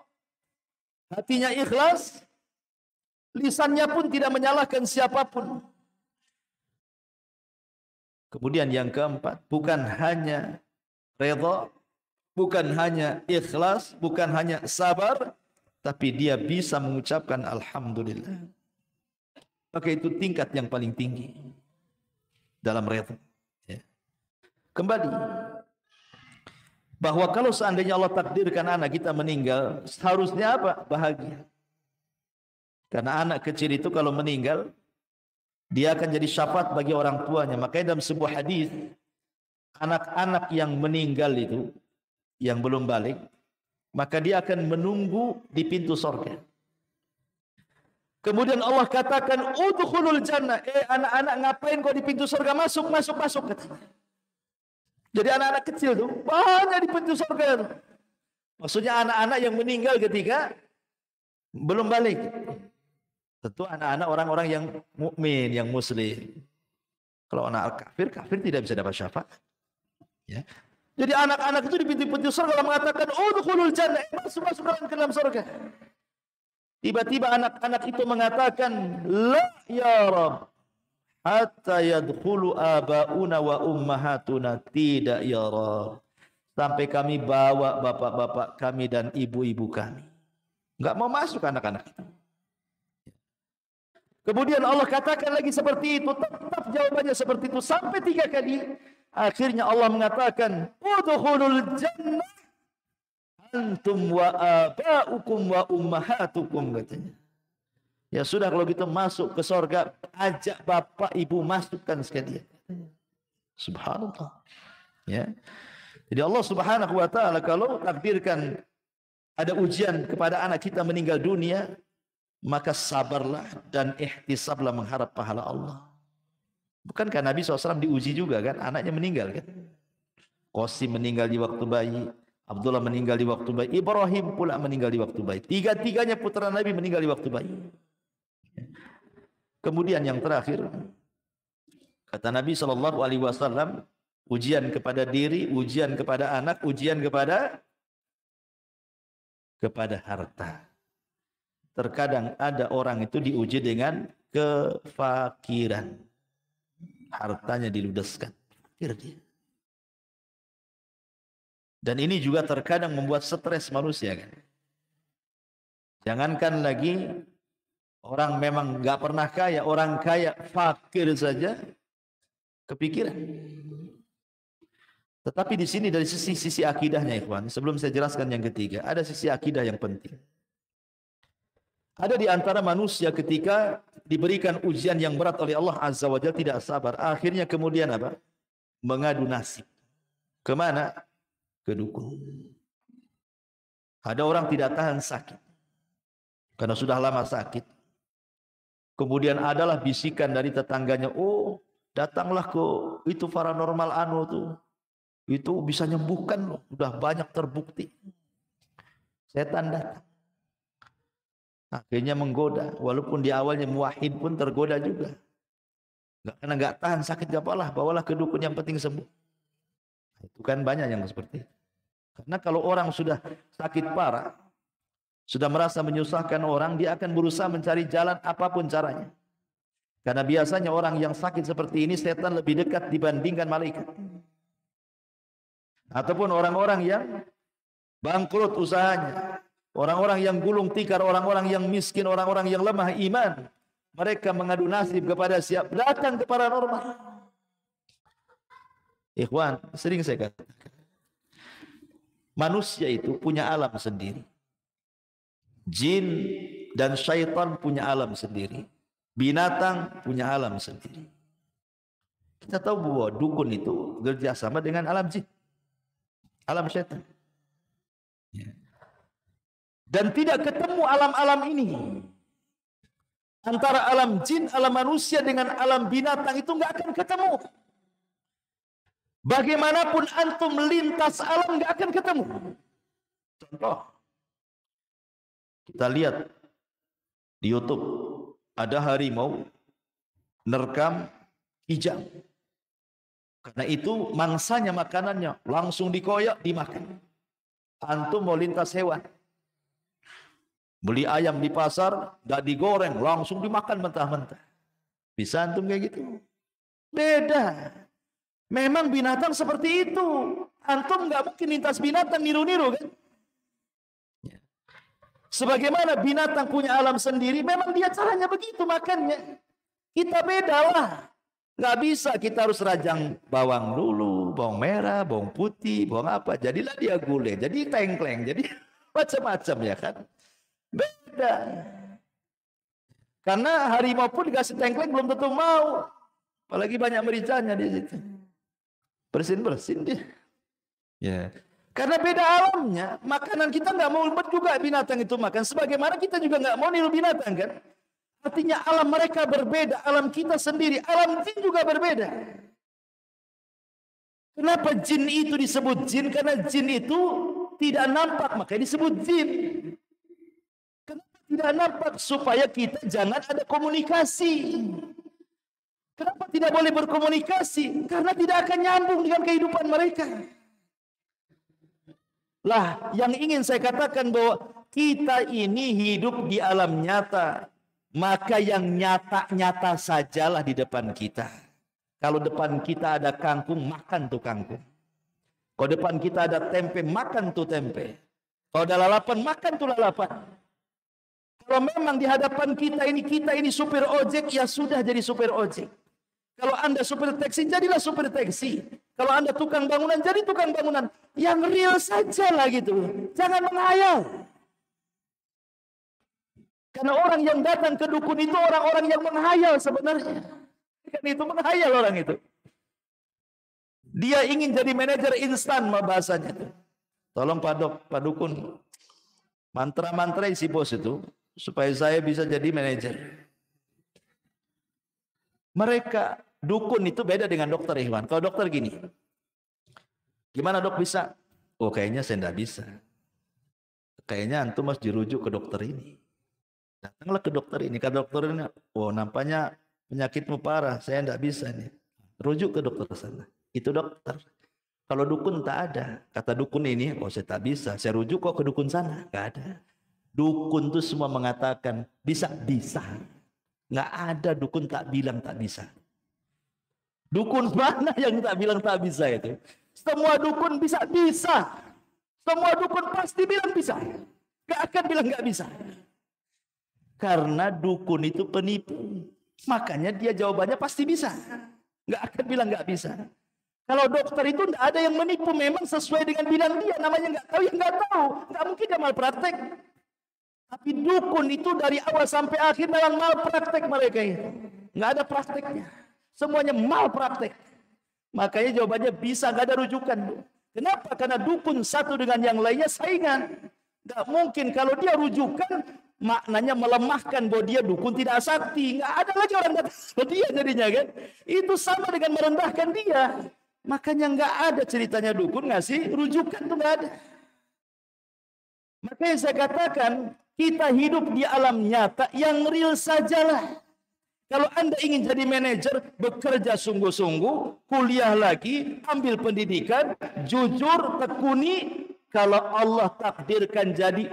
hatinya ikhlas, lisannya pun tidak menyalahkan siapapun. Kemudian yang keempat, bukan hanya rela, bukan hanya ikhlas, bukan hanya sabar, tapi dia bisa mengucapkan alhamdulillah. Maka itu tingkat yang paling tinggi dalam redha. Ya. Kembali, bahwa kalau seandainya Allah takdirkan anak kita meninggal, seharusnya apa? Bahagia. Karena anak kecil itu kalau meninggal, dia akan jadi syafaat bagi orang tuanya. Makanya dalam sebuah hadis, anak-anak yang meninggal itu, yang belum balik, maka dia akan menunggu di pintu surga. Kemudian Allah katakan, udkhulul jannah. Anak-anak ngapain kau di pintu surga? Masuk, masuk, masuk. Jadi anak-anak kecil tuh banyak di pintu surga. Maksudnya anak-anak yang meninggal ketika belum balik. Tentu anak-anak orang-orang yang mukmin, yang muslim. Kalau anak kafir, kafir tidak bisa dapat syafaat. Ya. Jadi anak-anak itu di pintu-pintu surga mengatakan, udkhulul jannah, masuk ke dalam surga. Tiba-tiba anak-anak itu mengatakan, la ya Rabb, hatta yadkhulu abauna wa ummahatuna. Tidak ya Rabb, sampai kami bawa bapak-bapak kami dan ibu-ibu kami. Enggak mau masuk anak-anak itu. Kemudian Allah katakan lagi seperti itu, tetap jawabannya seperti itu sampai 3 kali. Akhirnya Allah mengatakan, udkhulul jannah antum wa aba'ukum wa ummahatukum, katanya. Ya sudah kalau gitu masuk ke surga, ajak bapak ibu masukkan sekalian. Subhanallah. Ya. Jadi Allah Subhanahu wa taala kalau takdirkan ada ujian kepada anak kita meninggal dunia, maka sabarlah dan ihtisablah mengharap pahala Allah. Bukankah Nabi SAW diuji juga kan? Anaknya meninggal kan? Qasim meninggal di waktu bayi, Abdullah meninggal di waktu bayi, Ibrahim pula meninggal di waktu bayi. Tiga-tiganya putra Nabi meninggal di waktu bayi. Kemudian yang terakhir, kata Nabi SAW, ujian kepada diri, ujian kepada anak, ujian kepada harta. Terkadang ada orang itu diuji dengan kefakiran. Hartanya diludeskan. Fakir dia. Dan ini juga terkadang membuat stres manusia kan. Jangankan lagi orang memang nggak pernah kaya, orang kaya fakir saja kepikiran. Tetapi di sini dari sisi akidahnya ikhwan, sebelum saya jelaskan yang ketiga, ada sisi akidah yang penting. Ada di antara manusia ketika diberikan ujian yang berat oleh Allah Azza wa Jalla tidak sabar. Akhirnya kemudian apa? Mengadu nasib. Kemana? Ke dukun. Ada orang tidak tahan sakit. Karena sudah lama sakit. Kemudian adalah bisikan dari tetangganya. Oh, datanglah ke itu paranormal anu tuh. Itu bisa nyembuhkan loh. Sudah banyak terbukti. Setan datang. Akhirnya menggoda, walaupun di awalnya muwahhid pun tergoda juga. Karena nggak tahan sakit, gak apalah, bawalah ke dukun yang penting sembuh. Itu kan banyak yang seperti itu. Karena kalau orang sudah sakit parah, sudah merasa menyusahkan orang, dia akan berusaha mencari jalan apapun caranya. Karena biasanya orang yang sakit seperti ini, setan lebih dekat dibandingkan malaikat. Ataupun orang-orang yang bangkrut usahanya. Orang-orang yang gulung tikar, orang-orang yang miskin, orang-orang yang lemah iman, mereka mengadu nasib kepada siapa? Datang ke paranormal. Ikhwan, sering saya katakan, manusia itu punya alam sendiri. Jin dan syaitan punya alam sendiri. Binatang punya alam sendiri. Kita tahu bahwa dukun itu kerjasama dengan alam jin. Alam syaitan. Dan tidak ketemu alam-alam ini. Antara alam jin, alam manusia dengan alam binatang itu nggak akan ketemu. Bagaimanapun antum lintas alam nggak akan ketemu. Contoh, kita lihat di YouTube ada harimau nerkam kijang. Karena itu mangsanya makanannya langsung dikoyak dimakan. Antum mau lintas hewan, beli ayam di pasar, nggak digoreng, langsung dimakan mentah-mentah. Bisa antum kayak gitu? Beda. Memang binatang seperti itu. Antum nggak mungkin lintas binatang niru-niru kan? Sebagaimana binatang punya alam sendiri, memang dia caranya begitu makannya. Kita beda lah. Nggak bisa, kita harus rajang bawang dulu, bawang merah, bawang putih, bawang apa. Jadilah dia gulai, jadi tengkleng, jadi macam-macam ya kan. Beda. Karena harimau pun dikasih tengkleng belum tentu mau. Apalagi banyak mericanya di situ. Bersin-bersin dia. Ya. Karena beda alamnya. Makanan kita nggak mau juga binatang itu makan. Sebagaimana kita juga nggak mau niru binatang kan. Artinya alam mereka berbeda. Alam kita sendiri. Alam jin juga berbeda. Kenapa jin itu disebut jin? Karena jin itu tidak nampak. Makanya disebut jin. Kenapa tidak nampak? Supaya kita jangan ada komunikasi. Kenapa tidak boleh berkomunikasi? Karena tidak akan nyambung dengan kehidupan mereka. Lah, yang ingin saya katakan bahwa kita ini hidup di alam nyata. Maka yang nyata-nyata sajalah di depan kita. Kalau depan kita ada kangkung, makan tuh kangkung. Kalau depan kita ada tempe, makan tuh tempe. Kalau ada lalapan, makan tuh lalapan. Kalau memang di hadapan kita ini supir ojek, ya sudah jadi supir ojek. Kalau Anda supir taksi, jadilah supir taksi. Kalau Anda tukang bangunan, jadi tukang bangunan. Yang real saja lah gitu. Jangan menghayal. Karena orang yang datang ke dukun itu orang-orang yang menghayal sebenarnya. Kan itu menghayal orang itu. Dia ingin jadi manajer instan bahasanya itu. Tolong Pak Dukun, mantra-mantra si bos itu supaya saya bisa jadi manajer. Mereka dukun itu beda dengan dokter Ikhwan. Kalau dokter gini, gimana dok bisa? Oh kayaknya saya enggak bisa. Kayaknya antum harus dirujuk ke dokter ini. Datanglah ke dokter ini. Kata dokter ini, oh nampaknya penyakitmu parah, saya enggak bisa nih. Rujuk ke dokter sana. Itu dokter. Kalau dukun tak ada. Kata dukun ini, oh saya tak bisa. Saya rujuk kok ke dukun sana. Enggak ada. Dukun itu semua mengatakan bisa. Enggak ada dukun tak bilang tak bisa. Dukun mana yang tak bilang tak bisa itu? Semua dukun bisa. Semua dukun pasti bilang bisa. Enggak akan bilang enggak bisa. Karena dukun itu penipu. Makanya dia jawabannya pasti bisa. Enggak akan bilang enggak bisa. Kalau dokter itu enggak ada yang menipu. Memang sesuai dengan bidang dia. Namanya enggak tahu, ya enggak tahu. Enggak mungkin dia malpraktek. Tapi dukun itu dari awal sampai akhir memang malpraktek mereka itu. Enggak ada prakteknya. Semuanya malpraktek. Makanya jawabannya bisa, enggak ada rujukan. Kenapa? Karena dukun satu dengan yang lainnya saingan. Enggak mungkin kalau dia rujukan maknanya melemahkan bahwa dia dukun tidak sakti. Nggak ada lagi orang datang ke dia jadinya kan. Itu sama dengan merendahkan dia. Makanya nggak ada ceritanya dukun ngasih rujukan tuh nggak ada. Makanya saya katakan kita hidup di alam nyata yang real sajalah. Kalau Anda ingin jadi manajer, bekerja sungguh-sungguh, kuliah lagi, ambil pendidikan, jujur, tekuni. Kalau Allah takdirkan jadi.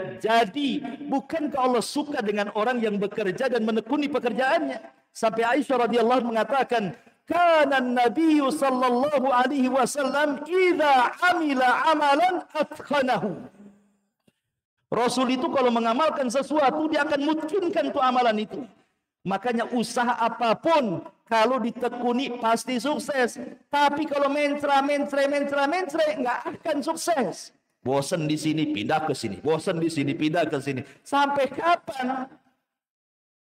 Bukankah Allah suka dengan orang yang bekerja dan menekuni pekerjaannya? Sampai Aisyah radhiyallahu anha mengatakan, "Kana an-nabiy sallallahu alaihi wasallam idza amila amalan atqanahu." Rasul itu kalau mengamalkan sesuatu, dia akan mutkinkan tuh amalan itu. Makanya usaha apapun kalau ditekuni pasti sukses. Tapi kalau mencra nggak akan sukses. Bosan di sini, pindah ke sini. Bosan di sini, pindah ke sini. Sampai kapan?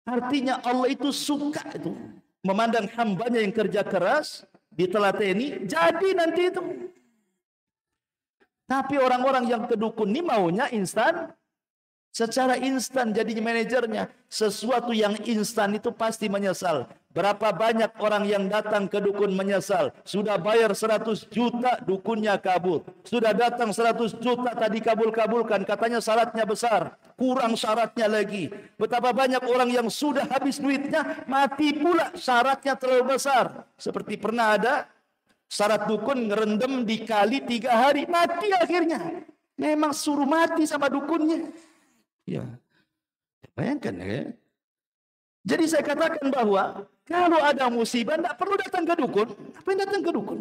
Artinya Allah itu suka itu. Memandang hambanya yang kerja keras, ditelateni, jadi nanti itu. Tapi orang-orang yang ke dukun ini maunya instan. Secara instan jadi manajernya. Sesuatu yang instan itu pasti menyesal. Berapa banyak orang yang datang ke dukun menyesal. Sudah bayar 100 juta, dukunnya kabur. Sudah datang 100 juta, tadi kabul-kabulkan. Katanya syaratnya besar. Kurang syaratnya lagi. Betapa banyak orang yang sudah habis duitnya, mati pula syaratnya terlalu besar. Seperti pernah ada syarat dukun ngerendam di kali 3 hari. Mati akhirnya. Memang suruh mati sama dukunnya. Ya, bayangkan ya. Jadi saya katakan bahwa kalau ada musibah tidak perlu datang ke dukun. Apa yang datang ke dukun?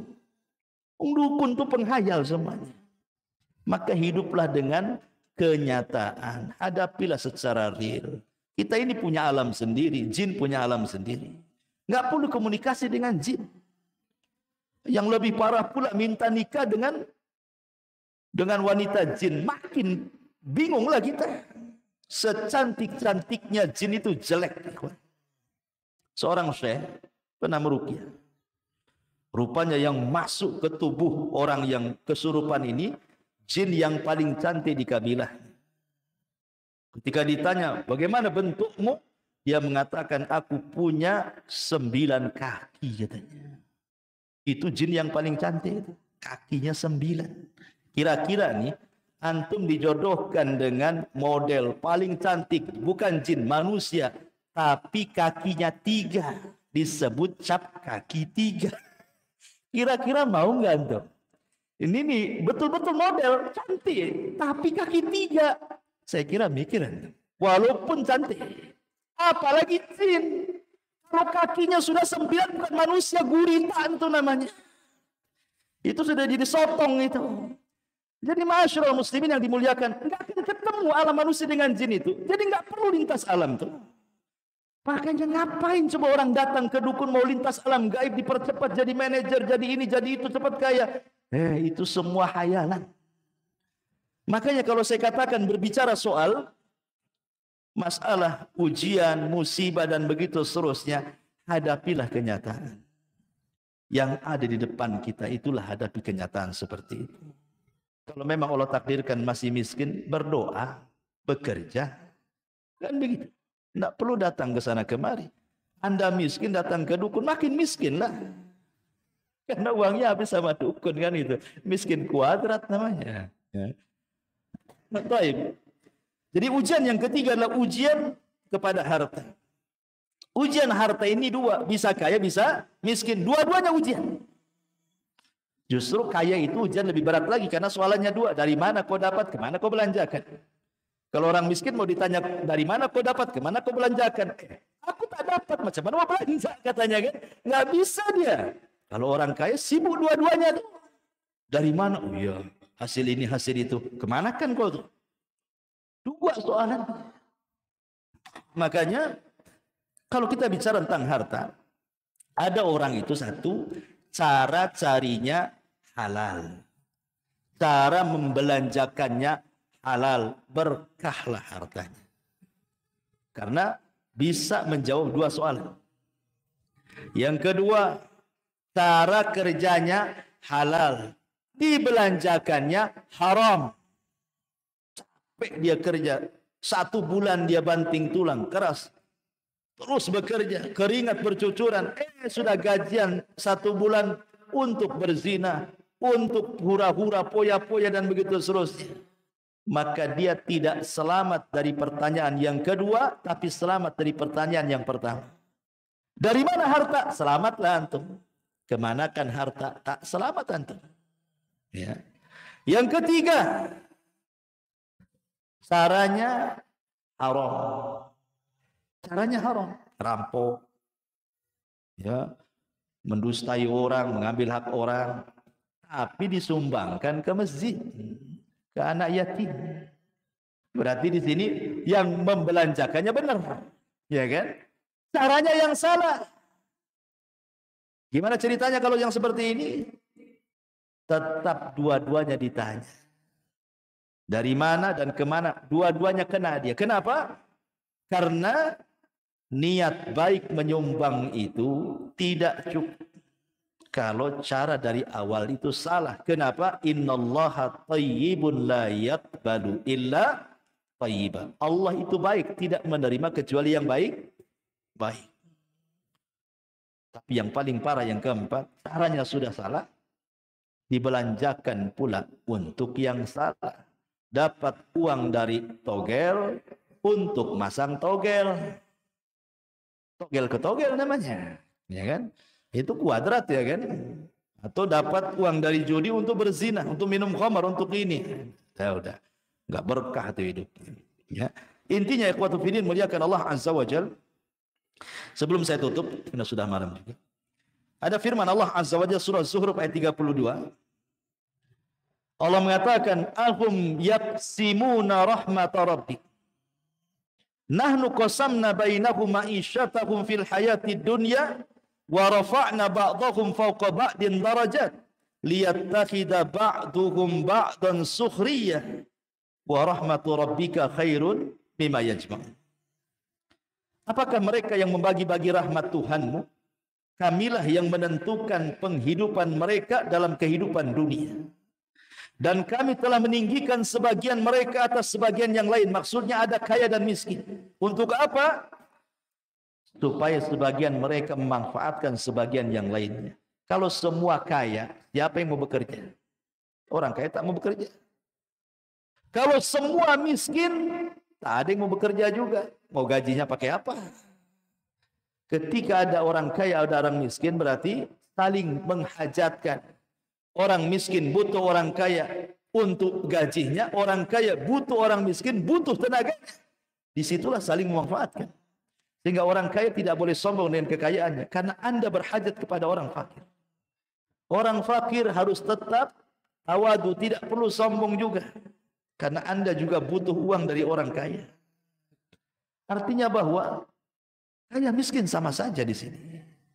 Dukun itu penghayal semuanya. Maka hiduplah dengan kenyataan. Hadapilah secara real. Kita ini punya alam sendiri, jin punya alam sendiri. Nggak perlu komunikasi dengan jin. Yang lebih parah pula minta nikah dengan wanita jin. Makin bingunglah kita. Secantik-cantiknya jin itu jelek. Seorang syekh pernah meruqyah. Rupanya yang masuk ke tubuh orang yang kesurupan ini, jin yang paling cantik di kabilah. Ketika ditanya, bagaimana bentukmu? Dia mengatakan, aku punya 9 kaki katanya. Itu jin yang paling cantik itu. Kakinya 9. Kira-kira nih, antum dijodohkan dengan model paling cantik, bukan jin, manusia, tapi kakinya 3, disebut cap kaki 3. Kira-kira mau nggak antum? Ini nih betul-betul model cantik, tapi kaki 3. Saya kira mikir antum, walaupun cantik, apalagi jin, kalau kakinya sudah 9 bukan manusia, gurita itu namanya. Itu sudah jadi sotong itu. Jadi ma'asyiral muslimin yang dimuliakan, enggak akan ketemu alam manusia dengan jin itu. Jadi enggak perlu lintas alam tuh. Makanya ngapain coba orang datang ke dukun mau lintas alam gaib, dipercepat jadi manajer, jadi ini, jadi itu, cepat kaya. Itu semua hayalan. Makanya kalau saya katakan berbicara soal masalah ujian, musibah dan begitu seterusnya, hadapilah kenyataan. Yang ada di depan kita, itulah hadapi kenyataan seperti itu. Kalau memang Allah takdirkan masih miskin, berdoa, bekerja, kan begitu. Tidak perlu datang ke sana kemari. Anda miskin datang ke dukun, makin miskin lah. Karena uangnya habis sama dukun kan itu. Miskin kuadrat namanya. Ya. Nah, jadi ujian yang ketiga adalah ujian kepada harta. Ujian harta ini 2, bisa kaya, bisa miskin. Dua-duanya ujian. Justru kaya itu ujian lebih berat lagi karena soalannya 2. Dari mana kau dapat, kemana kau belanjakan? Kalau orang miskin mau ditanya dari mana kau dapat, kemana kau belanjakan? Aku tak dapat, macam mana mau belanja katanya kan? Nggak bisa dia. Kalau orang kaya sibuk dua-duanya tuh. Dari mana? Oh iya, hasil ini, hasil itu. Kemana kan kau tuh? 2 soalan. Makanya kalau kita bicara tentang harta, ada orang itu satu, cara carinya halal. Cara membelanjakannya halal, berkahlah hartanya. Karena bisa menjawab 2 soalan. Yang kedua, cara kerjanya halal, dibelanjakannya haram. Capek dia kerja, 1 bulan dia banting tulang, keras. Terus bekerja, keringat bercucuran. Sudah gajian 1 bulan untuk berzina, untuk hura-hura, poya-poya dan begitu seterusnya. Maka dia tidak selamat dari pertanyaan yang kedua, tapi selamat dari pertanyaan yang pertama. Dari mana harta? Selamatlah antum. Kemanakan harta? Tak selamat antum. Ya. Yang ketiga, caranya haram. Caranya haram, rampok, ya, mendustai orang, mengambil hak orang, tapi disumbangkan ke masjid, ke anak yatim. Berarti di sini yang membelanjakannya benar, ya kan? Caranya yang salah. Gimana ceritanya kalau yang seperti ini? Tetap dua-duanya ditanya. Dari mana dan kemana? Dua-duanya kena dia. Kenapa? Karena niat baik menyumbang itu tidak cukup. kalau cara dari awal itu salah. Kenapa? Innallaha thayyibun la yaqbalu illa thayyiban. Allah itu baik, tidak menerima kecuali yang baik. Baik. Tapi yang paling parah yang keempat, caranya sudah salah, dibelanjakan pula untuk yang salah. Dapat uang dari togel untuk masang togel. Togel ke togel namanya, ya kan? Itu kuadrat ya kan? Atau dapat uang dari judi untuk berzina, untuk minum khamar, untuk ini. Ya udah, nggak berkah tuh hidup. Ya. Intinya ikhwatu fillah muliakan Allah Azza wa Jalla. Sebelum saya tutup, karena sudah malam juga. Ada firman Allah Azza wa Jalla surah Zuhruf ayat 32. Allah mengatakan, "Ahum yaqsimuna rahmata rabbik. Nahnu qasamna bainahum ma'isyatahum fil hayatid dunya wa rafa'na ba'dahum fawqa ba'din darajat liyattakhidha ba'duhum ba'dan sukhriyah wa rahmatu rabbika khairun mimma yajma'un." Apakah mereka yang membagi-bagi rahmat Tuhanmu? Kamilah yang menentukan penghidupan mereka dalam kehidupan dunia. Dan kami telah meninggikan sebagian mereka atas sebagian yang lain. Maksudnya ada kaya dan miskin. Untuk apa? Supaya sebagian mereka memanfaatkan sebagian yang lainnya. Kalau semua kaya, siapa yang mau bekerja? Orang kaya tak mau bekerja. Kalau semua miskin, tak ada yang mau bekerja juga. Mau gajinya pakai apa? Ketika ada orang kaya, ada orang miskin, berarti saling menghajatkan. Orang miskin butuh orang kaya untuk gajinya, orang kaya butuh orang miskin, butuh tenaganya. Disitulah saling memanfaatkan. Sehingga orang kaya tidak boleh sombong dengan kekayaannya, karena Anda berhajat kepada orang fakir. Orang fakir harus tetap tawadu, tidak perlu sombong juga, karena Anda juga butuh uang dari orang kaya. Artinya bahwa kaya miskin sama saja di sini.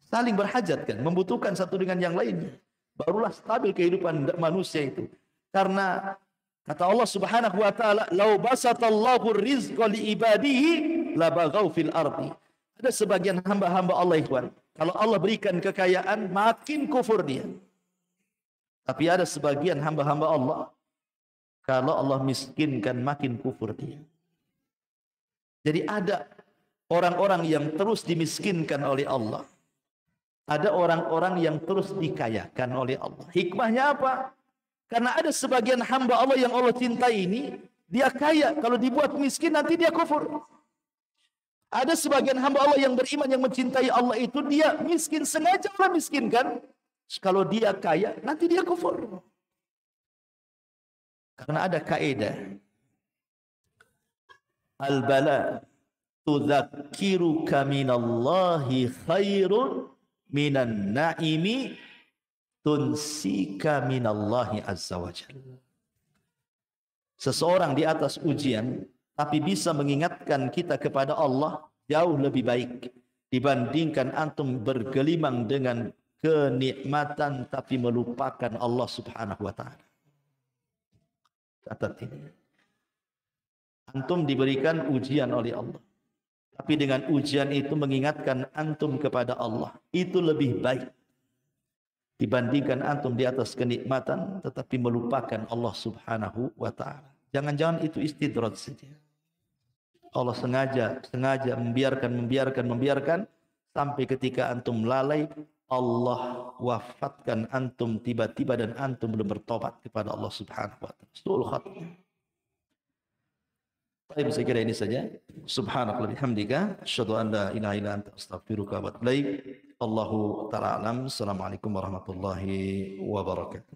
Saling berhajatkan, membutuhkan satu dengan yang lainnya. Barulah stabil kehidupan manusia itu. Karena kata Allah Subhanahu wa taala, "Lau basatallahu rizqa li ibadihi labaghaw fil ardi." Ada sebagian hamba-hamba Allah ikhwan, kalau Allah berikan kekayaan makin kufur dia. Tapi ada sebagian hamba-hamba Allah, kalau Allah miskinkan makin kufur dia. Jadi ada orang-orang yang terus dimiskinkan oleh Allah. Ada orang-orang yang terus dikayakan oleh Allah. Hikmahnya apa? Karena ada sebagian hamba Allah yang Allah cintai ini, dia kaya. Kalau dibuat miskin, nanti dia kufur. Ada sebagian hamba Allah yang beriman, yang mencintai Allah itu, dia miskin, sengaja Allah miskinkan. Kalau dia kaya, nanti dia kufur. Karena ada kaidah. Al-bala tudzakiruka minallahi khairun minan naimi tunsika minallahi azza wajalla. Seseorang di atas ujian tapi bisa mengingatkan kita kepada Allah jauh lebih baik dibandingkan antum bergelimang dengan kenikmatan tapi melupakan Allah Subhanahu wa taala. Catat ini. Antum diberikan ujian oleh Allah. Tapi dengan ujian itu mengingatkan antum kepada Allah. Itu lebih baik dibandingkan antum di atas kenikmatan tetapi melupakan Allah Subhanahu wa taala. Jangan-jangan itu istidraj saja. Allah sengaja membiarkan sampai ketika antum lalai, Allah wafatkan antum tiba-tiba dan antum belum bertobat kepada Allah Subhanahu wa taala. Suul khatimah. Baik, saya kira ini saja. Subhanallah bihamdika, asyhadu an la ilaha illa anta astaghfiruka wa atubu ilaik. Allahu ta'ala alam. Assalamualaikum warahmatullahi wabarakatuh.